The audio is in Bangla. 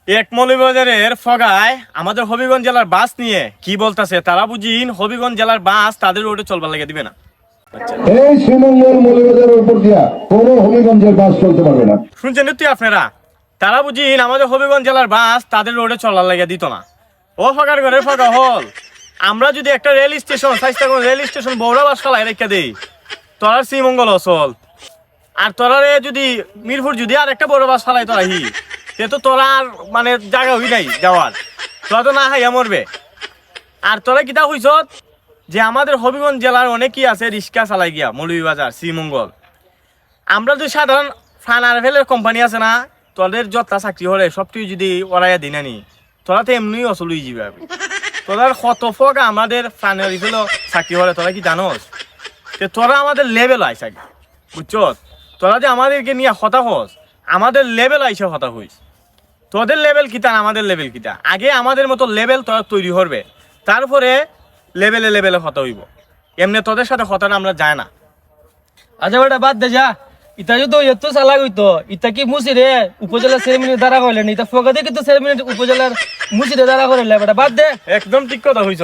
এক মৌলভীবাজারের ফগায় আমাদের হবিগঞ্জ জেলার বাস নিয়ে কি বলতেছে, তারা বুঝিন হবিগঞ্জ জেলার বাস তাদের রোডে চলবার লাগে দিবে না। এই শ্রীমঙ্গল মৌলভীবাজারের উপর দিয়া কোনো হবিগঞ্জের বাস চলতে পারবে না। শুনছেন তুই আপনারা? তারা বুঝিন আমাদের হবিগঞ্জ জেলার বাস তাদের রোডে চলার লাগে দিত না। ও ফাঁকার ঘরে ফাঁকা হল, আমরা যদি একটা রেল স্টেশন রেল স্টেশন বৌড়া বাস ফেলাই রেখে দিই, তোরা শ্রীমঙ্গল অচল। আর তোরা যদি মিরপুর যদি আর একটা বড় বাস ফেলাই তোরা সে তো তোরা আর মানে জায়গা হই নাই যাওয়ার, তোরা তো না হাইয়া মরবে। আর তোরা কিতা হইছ যে আমাদের হবিগঞ্জ জেলার অনেকই আছে রিক্সা চালাই গিয়া মৌলভীবাজার শ্রীমঙ্গল। আমরা যদি সাধারণ ফানারভেলের কোম্পানি আছে না, তোদের যতটা চাকরি হলে সবটিও যদি ওরাইয়া দিন আনি, তোরা তো এমনি অচল হয়ে যাবে। তোদের কত ফক আমাদের ফানারিফেল চাকরি হলে তোরা কি জানোস? তোরা আমাদের লেভেল আইস আগে, বুঝছ? তোরা যে আমাদেরকে নিয়ে হতাশ হস, আমাদের লেভেল আইসে হতাশ হইস। তোদের লেভেল কিতা আমাদের লেভেল কিতা, আগে আমাদের মতো লেভেল তোরা তৈরি করবে, তারপরে লেভেলে লেভেলে হতা হইব। এমনি তোদের সাথে হতাটা আমরা যায় না। আচ্ছা বেটা বাদ দে যা, ইতা যদি এত চালাক হইতো ইতা কি মুসিরে উপজেলা চেয়ারম্যানের দ্বারা করলেন, ইতা ফগাতে কিন্তু চেয়ারম্যানের উপজেলার মুসিরে দ্বারা করলে বেটা বাদ দে। একদম ঠিক কথা হইছ।